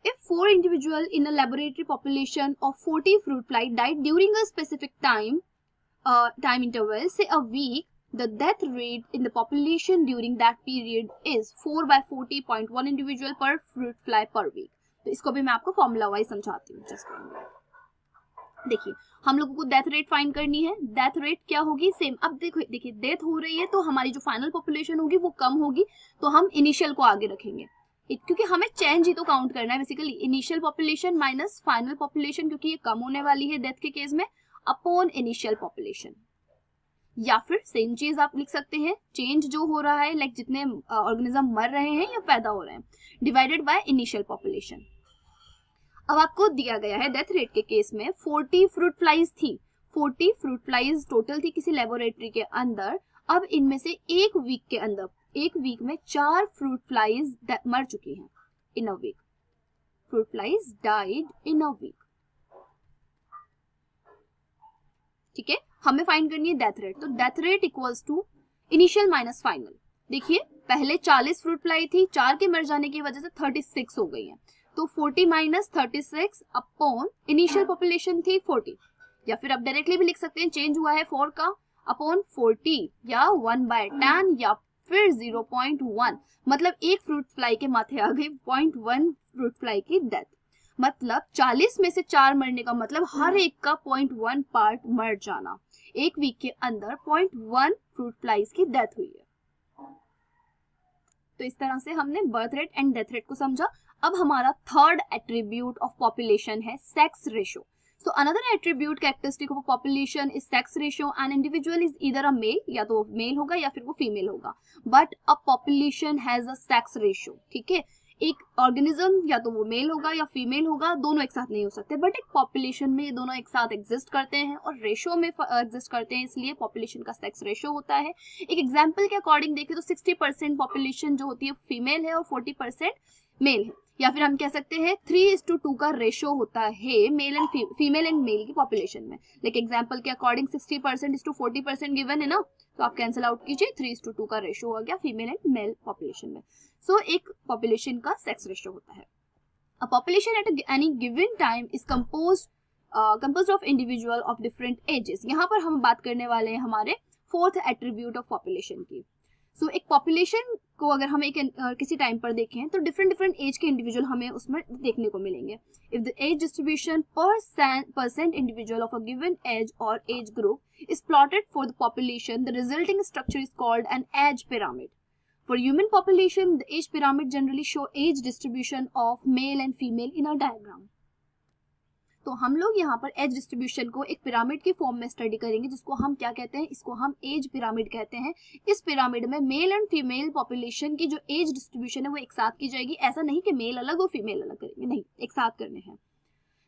If 4 individual in a laboratory population of 40 fruit fly died during a specific time interval, say a week, the death rate in the population during that period is 4/40.1 individual per fruit fly per week। तो इसको भी मैं आपको फॉर्मूला वाइज समझाती हूँ। देखिए हम लोगों को डेथ रेट फाइंड करनी है। डेथ रेट क्या होगी? सेम। अब देखिए डेथ हो रही है तो हमारी जो फाइनल पॉपुलेशन होगी वो कम होगी, तो हम इनिशियल को आगे रखेंगे, क्योंकि हमें चेंज ही तो काउंट करना है basically. Initial population minus final population, क्योंकि ये कम होने वाली है डेथ के केस में, अपॉन इनिशियल पॉपुलेशन। या फिर सेम चीज आप लिख सकते हैं, चेंज जो हो रहा है लाइक जितने ऑर्गेनिज्म मर रहे हैं या पैदा हो रहे हैं, डिवाइडेड बाय इनिशियल पॉपुलेशन। अब आपको दिया गया है डेथ रेट के केस में 40 फ्रूट फ्लाइज थी, 40 फ्रूट फ्लाइज टोटल थी किसी लेबोरेटरी के अंदर। अब इनमें से एक वीक के अंदर, एक वीक में 4 फ्रूट फ्लाइज मर चुकी हैं in a week. Fruit flies died in a week. ठीक है, हमें फाइंड करनी है डेथ रेट। तो death rate equals to initial minus final. देखिए पहले 40 फ्रूट फ्लाई थी, 4 के मर जाने की वजह से 36 हो गई है, तो 40 माइनस 36 अपॉन इनिशियल पॉपुलेशन थी 40, या फिर आप डायरेक्टली भी लिख सकते हैं चेंज हुआ है 4 का अपॉन 40, या 1/10 या फिर 0.1, मतलब एक फ्रूट फ्लाई के माथे आ गई 0.1 फ्रूट फ्लाई की डेथ। मतलब 40 में से 4 मरने का मतलब हर एक का 0.1 पार्ट मर जाना। एक वीक के अंदर 0.1 फ्रूट फ्लाइज की डेथ हुई है। तो इस तरह से हमने birth rate and death rate को समझा। अब हमारा थर्ड एट्रीब्यूट ऑफ पॉपुलेशन है sex ratio. So another attribute characteristic of a population is sex ratio. An individual is either a male, या तो मेल होगा या फिर वो फीमेल होगा, but a population has a sex ratio. ठीक है, एक ऑर्गेनिज्म या तो वो मेल होगा या फीमेल होगा, दोनों एक साथ नहीं हो सकते, बट एक पॉपुलेशन में दोनों एक साथ एग्जिस्ट करते हैं और रेशियो में एग्जिस्ट करते हैं, इसलिए पॉपुलेशन का सेक्स रेशियो होता है. एक एग्जांपल के अकॉर्डिंग देखें तो 60% पॉपुलेशन जो होती है फीमेल है और 40% मेल है, या फिर हम कह सकते हैं 3:2 का रेशियो होता है male and female and male की पॉपुलेशन में. लेकिन एग्जांपल के अकॉर्डिंग 60%:40% गिवन है ना, तो आप कैंसिल आउट कीजिए, 3:2 का रेशियो हो गया फीमेल एंड मेल पॉपुलेशन में. सो एक पॉपुलेशन का सेक्स रेशियो होता है. A population at any given time is composed of individual of different ages. यहाँ पर हम बात करने वाले हैं हमारे फोर्थ एट्रीब्यूट ऑफ पॉपुलेशन की. सो एक पॉपुलेशन को अगर हम एक किसी टाइम पर देखें तो डिफरेंट एज के इंडिविजुअल हमें उसमें देखने को मिलेंगे. If the age distribution percent individual of a given age or age group is plotted for the population, the resulting structure is called an age pyramid. For human population, the age pyramid generally show age distribution of male and female in a diagram. तो हम लोग यहाँ पर एज डिस्ट्रीब्यूशन को एक पिरामिड की फॉर्म में स्टडी करेंगे, जिसको हम क्या कहते हैं, इसको हम एज पिरामिड कहते हैं. इस पिरामिड में मेल एंड फीमेल पॉपुलेशन की जो एज डिस्ट्रीब्यूशन है वो एक साथ की जाएगी. ऐसा नहीं कि मेल अलग और फीमेल अलग करेंगे, नहीं, एक साथ करने हैं.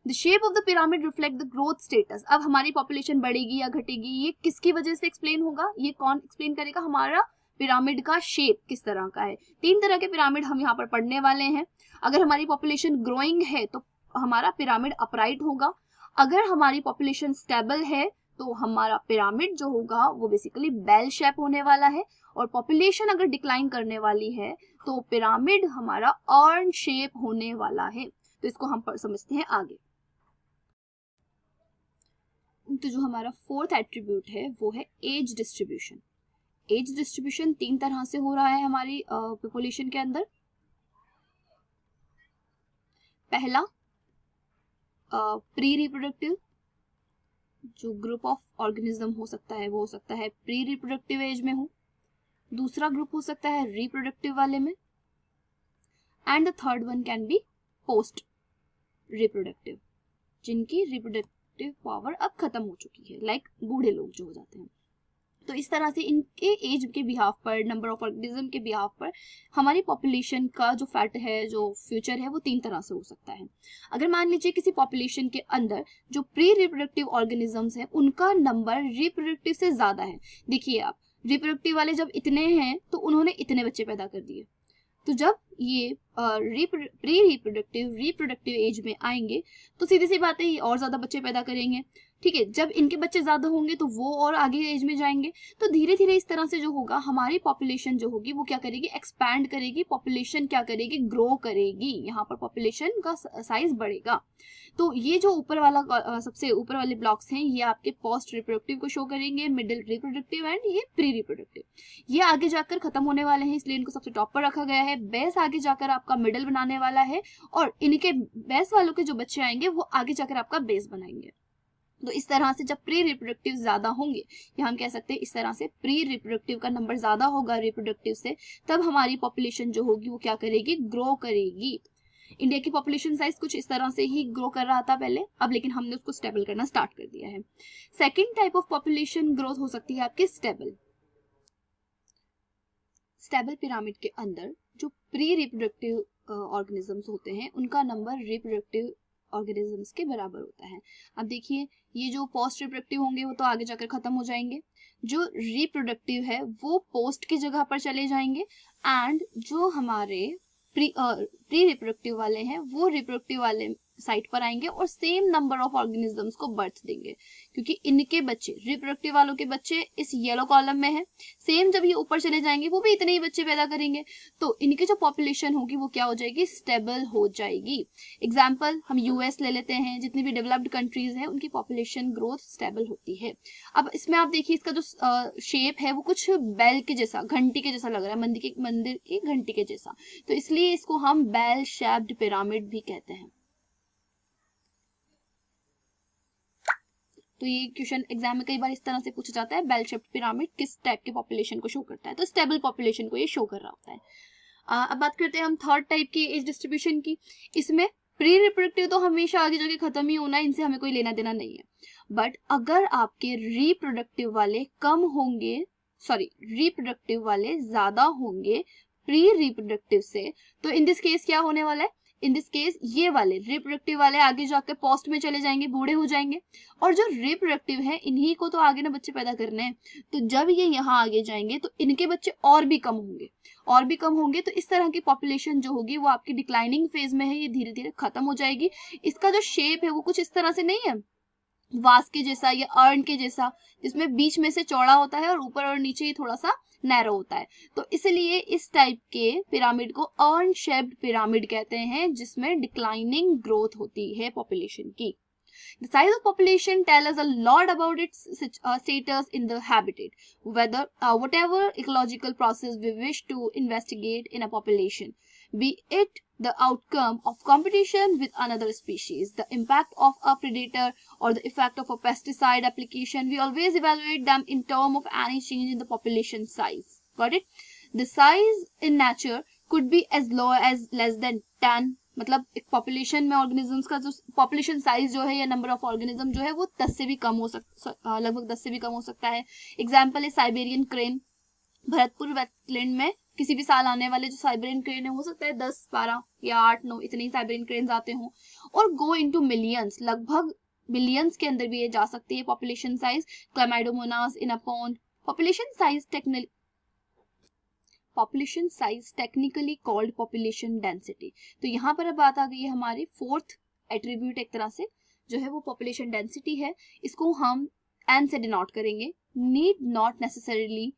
The shape of the pyramid reflect the growth status. अब हमारी पॉपुलेशन बढ़ेगी या घटेगी, ये किसकी वजह से एक्सप्लेन होगा, ये कौन एक्सप्लेन करेगा, हमारा पिरामिड का शेप किस तरह का है. 3 तरह के पिरामिड हम यहाँ पर पढ़ने वाले हैं. अगर हमारी पॉपुलेशन ग्रोइंग है तो हमारा पिरामिड अपराइट होगा. अगर हमारी पॉपुलेशन स्टेबल है तो हमारा पिरामिड जो होगा वो बेसिकली बेल शेप होने वाला है. और पॉपुलेशन अगर डिक्लाइन करने वाली है तो पिरामिड हमारा अर्न शेप होने वाला है. तो इसको हम समझते हैं आगे. तो जो हमारा फोर्थ एट्रीब्यूट है वो है एज डिस्ट्रीब्यूशन. एज डिस्ट्रीब्यूशन 3 तरह से हो रहा है हमारी पॉपुलेशन के अंदर. पहला प्री रिप्रोडक्टिव, जो ग्रुप ऑफ ऑर्गेनिज्म हो सकता है वो हो सकता है प्री रिप्रोडक्टिव एज में हो. दूसरा ग्रुप हो सकता है रिप्रोडक्टिव वाले में. And the third one can be post reproductive, जिनकी रिप्रोडक्टिव पावर अब खत्म हो चुकी है, लाइक बूढ़े लोग जो हो जाते हैं. तो इस तरह से इनके एज के बिहाफ पर, नंबर ऑफ ऑर्गेनिज्म के बिहाफ पर हमारी पॉपुलेशन का जो फैट है, जो फ्यूचर है, वो 3 तरह से हो सकता है. अगर मान लीजिए किसी पॉपुलेशन के अंदर जो प्री रिप्रोडक्टिव ऑर्गेनिजम्स हैं उनका नंबर रिप्रोडक्टिव से ज्यादा है. देखिए आप, रिप्रोडक्टिव वाले जब इतने हैं तो उन्होंने इतने बच्चे पैदा कर दिए. तो जब ये प्री रिप्रोडक्टिव एज में आएंगे तो सीधी सी बात है ये और ज्यादा बच्चे पैदा करेंगे. ठीक है, जब इनके बच्चे ज्यादा होंगे तो वो और आगे एज में जाएंगे. तो धीरे धीरे इस तरह से जो होगा हमारी पॉपुलेशन जो होगी वो क्या करेगी, एक्सपैंड करेगी. पॉपुलेशन क्या करेगी, ग्रो करेगी. यहाँ पर पॉपुलेशन का साइज बढ़ेगा. तो ये जो ऊपर वाला सबसे ऊपर वाले ब्लॉक्स हैं ये आपके पोस्ट रिप्रोडक्टिव को शो करेंगे, मिडिल रिप्रोडक्टिव एंड ये प्री रिप्रोडक्टिव. ये आगे जाकर खत्म होने वाले हैं, इसलिए इनको सबसे टॉप पर रखा गया है. बेस आगे जाकर आपका मिडिल बनाने वाला है और इनके बेस वालों के जो बच्चे आएंगे वो आगे जाकर आपका बेस बनाएंगे. तो इस तरह से जब प्री रिप्रोडक्टिव ज्यादा होंगे, या हम कह सकते हैं इस तरह से प्री रिप्रोडक्टिव का नंबर ज्यादा होगा रिप्रोडक्टिव से, तब हमारी पॉपुलेशन जो होगी वो क्या करेगी, ग्रो करेगी. इंडिया की पॉपुलेशन साइज कुछ इस तरह से ही ग्रो कर रहा था पहले, अब लेकिन हमने उसको स्टेबल करना स्टार्ट कर दिया है. Second type of population growth हो सकती है आपकी स्टेबल. स्टेबल पिरामिड के अंदर जो प्री रिप्रोडक्टिव ऑर्गेनिजम्स होते हैं उनका नंबर रिप्रोडक्टिव ऑर्गेनिजम्स के बराबर होता है. अब देखिए, ये जो पोस्ट रिप्रोडक्टिव होंगे वो तो आगे जाकर खत्म हो जाएंगे. जो रिप्रोडक्टिव है वो पोस्ट की जगह पर चले जाएंगे. एंड जो हमारे प्री रिप्रोडक्टिव वाले हैं वो रिप्रोडक्टिव वाले साइट पर आएंगे और सेम नंबर ऑफ ऑर्गेनिजम्स को बर्थ देंगे, क्योंकि इनके बच्चे, रिप्रोडक्टिव वालों के बच्चे इस येलो कॉलम में है. सेम जब ये ऊपर चले जाएंगे वो भी इतने ही बच्चे पैदा करेंगे. तो इनकी जो पॉपुलेशन होगी वो क्या हो जाएगी, स्टेबल हो जाएगी. एग्जाम्पल हम यूएस ले लेते हैं, जितनी भी डेवलप्ड कंट्रीज हैं उनकी पॉपुलेशन ग्रोथ स्टेबल होती है. अब इसमें आप देखिए इसका जो शेप है वो कुछ बेल के जैसा, घंटी के जैसा लग रहा है, मंदिर की घंटी के जैसा. तो इसलिए इसको हम बेल शेप्ड पिरामिड भी कहते हैं. तो ये क्वेश्चन एग्जाम में कई बार इस तरह से पूछा जाता है, बेल शेप्ड पिरामिड किस टाइप के पॉपुलेशन को शो करता है. तो स्टेबल पॉपुलेशन को ये शो कर रहा होता है. अब बात करते हैं हम थर्ड टाइप की एज डिस्ट्रीब्यूशन की. इसमें प्री रिप्रोडक्टिव तो हमेशा आगे जाके खत्म ही होना है, इनसे हमें कोई लेना देना नहीं है। बट अगर आपके रिप्रोडक्टिव वाले कम होंगे, रिप्रोडक्टिव वाले ज्यादा होंगे प्री रिप्रोडक्टिव से, तो इन दिस केस क्या होने वाला है, इन दिस केस ये वाले रिप्रोडक्टिव वाले आगे जाकर पोस्ट में चले जाएंगे, बूढ़े हो जाएंगे, और जो रिप्रोडक्टिव है इन्हीं को तो आगे ना बच्चे पैदा करने हैं, तो जब ये यहाँ आगे जाएंगे तो इनके बच्चे और भी कम होंगे, तो इस तरह की पॉपुलेशन जो होगी वो आपकी डिक्लाइनिंग फेज में है, ये धीरे धीरे खत्म हो जाएगी। इसका जो शेप है वो कुछ इस तरह से नहीं है वास के जैसा या अर्न के जैसा, जिसमें बीच में से चौड़ा होता है और ऊपर और नीचे ही थोड़ा सा नैरो होता है, तो इसलिए इस टाइप के पिरामिड को अर्न शेप्ड पिरामिड कहते हैं, जिसमें डिक्लाइनिंग ग्रोथ होती है पॉपुलेशन की। The size of population tells us a lot about its status in the habitat, whatever ecological process we wish to investigate in a population, be it the outcome of competition with another species, the impact of a predator, or the effect of a pesticide application. We always evaluate them in terms of any change in the population size. Got it? The size in nature could be as low as less than 10, मतलब एक पॉपुलेशन में ऑर्गेनिजम्स का जो पॉपुलेशन साइज जो है या नंबर ऑफ ऑर्गेनिज्म जो है वो 10 से भी कम हो सकता, लगभग 10 से भी कम हो सकता है। एग्जाम्पल है साइबेरियन क्रेन, भरतपुर वेटलैंड में किसी भी साल आने वाले जो साइबेरियन क्रेन है, हो सकता है 10, 12 या 8, 9 इतने ही साइबेरियन क्रेन आते हों, और गो इनटू मिलियंस, लगभग बिलियंस के अंदर भी ये जा सकती है population size. Chlamydomonas in a pond, population size technically called population density. तो यहाँ पर अब बात आ गई है हमारी फोर्थ एट्रीब्यूट, एक तरह से जो है वो पॉपुलेशन डेंसिटी है, इसको हम एन से डिनोट करेंगे। Need not necessarily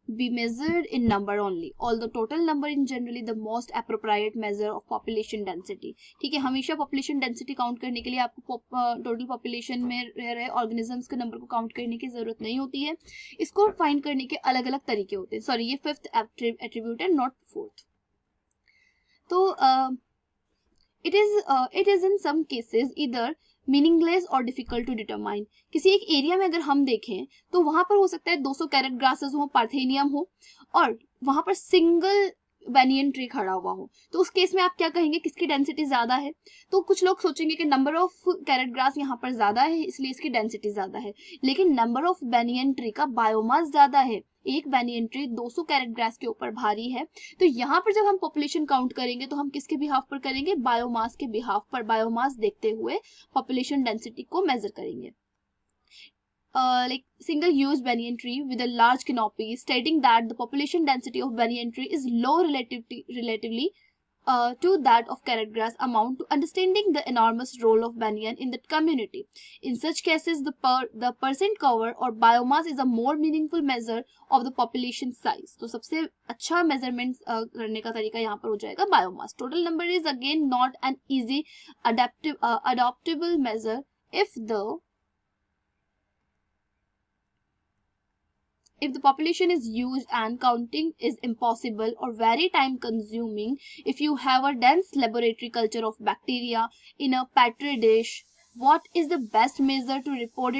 be measured in number only, although total number in generally the most appropriate measure of population density। ठीक है, हमेशा population density काउंट करने के लिए आपको टोटल population में रह रहे organisms के नंबर को काउंट करने की जरूरत नहीं होती है, इसको फाइंड करने के अलग अलग तरीके होते हैं। सॉरी, ये फिफ्थ एट्रीब्यूट है, नॉट फोर्थ। तो it is in some cases either meaningless और डिफिकल्ट टू डिटरमाइन। किसी एक एरिया में अगर हम देखें तो वहां पर हो सकता है 200 कैरेट ग्रासेस हो, पार्थेनियम हो, और वहां पर सिंगल बेनियन ट्री खड़ा हुआ हो, तो उस केस में आप क्या कहेंगे, किसकी डेंसिटी ज्यादा है? तो कुछ लोग सोचेंगे कि नंबर ऑफ कैरेट ग्रास यहाँ पर ज्यादा है इसलिए इसकी डेंसिटी ज्यादा है, लेकिन नंबर ऑफ बेनियन ट्री का बायोमास ज्यादा है। एक बेनियन ट्री 200 कैरेट ग्रास के ऊपर भारी है, तो यहाँ पर जब हम पॉपुलेशन काउंट करेंगे तो हम किसके बिहाफ पर करेंगे, बायोमास के बिहाफ पर, बायोमास देखते हुए पॉपुलेशन डेंसिटी को मेजर करेंगे। Like single use banyan tree with a large canopy, stating that the population density of banyan tree is low relatively to that of carrot grass, amount to understanding the enormous role of banyan in that community. In such cases, the percent cover or biomass is a more meaningful measure of the population size. तो सबसे अच्छा measurement करने का तरीका यहाँ पर हो जाएगा biomass. Total number is again not an easy adoptable measure if the population is used and counting is impossible or very time consuming. If you have a dense laboratory culture of bacteria in a petri dish, what is the best measure to report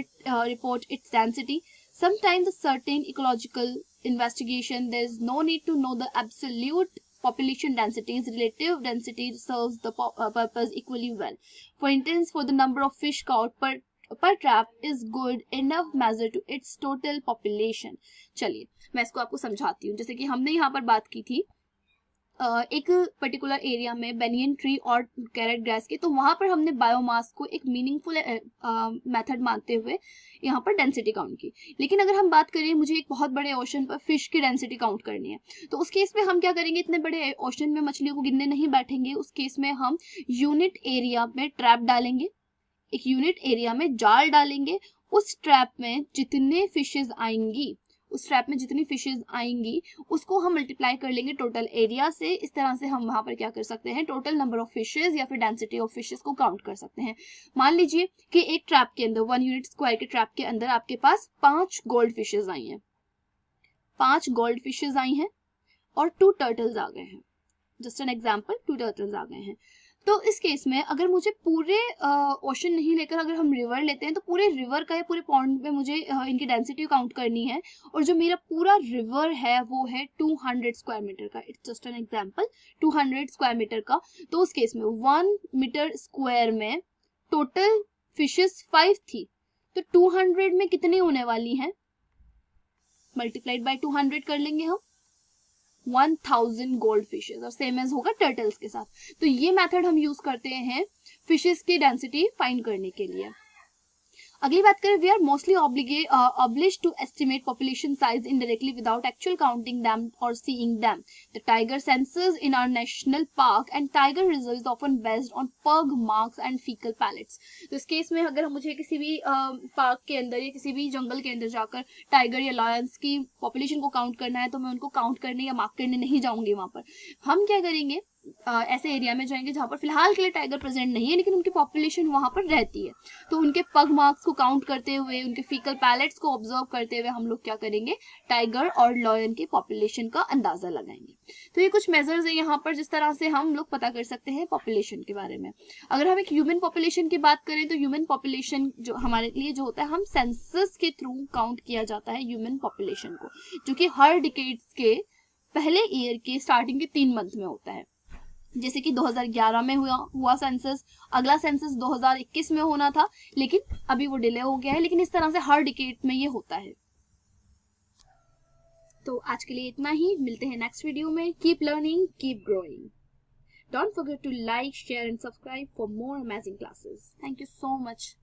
its density? Sometimes a certain ecological investigation, there is no need to know the absolute population densities. Relative density serves the purpose equally well. For instance, for the number of fish caught per trap is good enough measure to its total population. चलिए मैं इसको आपको समझाती हूँ। जैसे कि हमने यहाँ पर बात की थी एक पर्टिकुलर एरिया में बेनियन ट्री और कैरेट ग्रास की, तो वहां पर हमने बायोमास को एक मीनिंगफुल मेथड मानते हुए यहाँ पर डेंसिटी काउंट की। लेकिन अगर हम बात करें मुझे एक बहुत बड़े ओशन पर फिश की डेंसिटी काउंट करनी है, तो उस केस में हम क्या करेंगे, इतने बड़े ओशन में मछलियों को गिनने नहीं बैठेंगे। उस केस में हम यूनिट एरिया में ट्रैप डालेंगे, एक यूनिट एरिया में जाल डालेंगे। उस ट्रैप में जितने फिशेज आएंगी उसको हम मल्टीप्लाई कर लेंगे टोटल एरिया से। इस तरह से हम वहां पर क्या कर सकते हैं, टोटल नंबर ऑफ फिशेज या फिर डेंसिटी ऑफ फिशेज को काउंट कर सकते हैं। मान लीजिए कि एक ट्रैप के अंदर 1 यूनिट स्क्वायर के ट्रैप के अंदर आपके पास 5 गोल्ड फिशेज आई हैं, 5 गोल्ड फिशेज आई हैं और 2 टर्टल्स आ गए हैं। जस्ट एन एग्जाम्पल, 2 टर्टल्स आ गए हैं। तो इस केस में अगर मुझे पूरे ओशन नहीं लेकर अगर हम रिवर लेते हैं तो पूरे रिवर का या पूरे पॉन्ड में मुझे इनकी डेंसिटी काउंट करनी है, और जो मेरा पूरा रिवर है वो है 200 स्क्वायर मीटर का। It's just an example, 200 square metre का। तो उस केस में 1 मीटर स्क्वायर में टोटल फिशेस 5 थी, तो 200 में कितनी होने वाली हैं, मल्टीप्लाइड बाय 200 कर लेंगे हम, 1000 गोल्ड फिशेस, और सेम एज होगा टर्टल्स के साथ। तो ये मेथड हम यूज करते हैं फिशेस की डेंसिटी फाइंड करने के लिए। अगली बात करें, we are mostly obliged to estimate population size indirectly without actual counting them or seeing them. The tiger census in our national park and tiger reserve is often based on pug marks and fecal pellets. तो इस केस में अगर मुझे किसी भी पार्क के अंदर या किसी भी जंगल के अंदर जाकर टाइगर या लायंस की पॉपुलेशन को काउंट करना है, तो मैं उनको काउंट करने या मार्क करने नहीं जाऊंगी। वहां पर हम क्या करेंगे, ऐसे एरिया में जाएंगे जहां पर फिलहाल के लिए टाइगर प्रेजेंट नहीं है लेकिन उनकी पॉपुलेशन वहां पर रहती है, तो उनके पग मार्क्स को काउंट करते हुए, उनके फीकल पैलेट्स को ऑब्जर्व करते हुए हम लोग क्या करेंगे, टाइगर और लॉयन की पॉपुलेशन का अंदाजा लगाएंगे। तो ये कुछ मेजर्स है यहाँ पर जिस तरह से हम लोग पता कर सकते हैं पॉपुलेशन के बारे में। अगर हम एक ह्यूमन पॉपुलेशन की बात करें तो ह्यूमन पॉपुलेशन जो हमारे लिए जो होता है, हम सेंसस के थ्रू काउंट किया जाता है ह्यूमन पॉपुलेशन को, जो कि हर डिकेड्स के पहले ईयर के स्टार्टिंग के 3 मंथ में होता है। जैसे कि 2011 में हुआ सेंसस, अगला सेंसस 2021 में होना था लेकिन अभी वो डिले हो गया है, लेकिन इस तरह से हर डिकेड में ये होता है। तो आज के लिए इतना ही, मिलते हैं नेक्स्ट वीडियो में। Keep learning, keep growing. Don't forget to like, share and subscribe for more amazing classes. Thank you so much.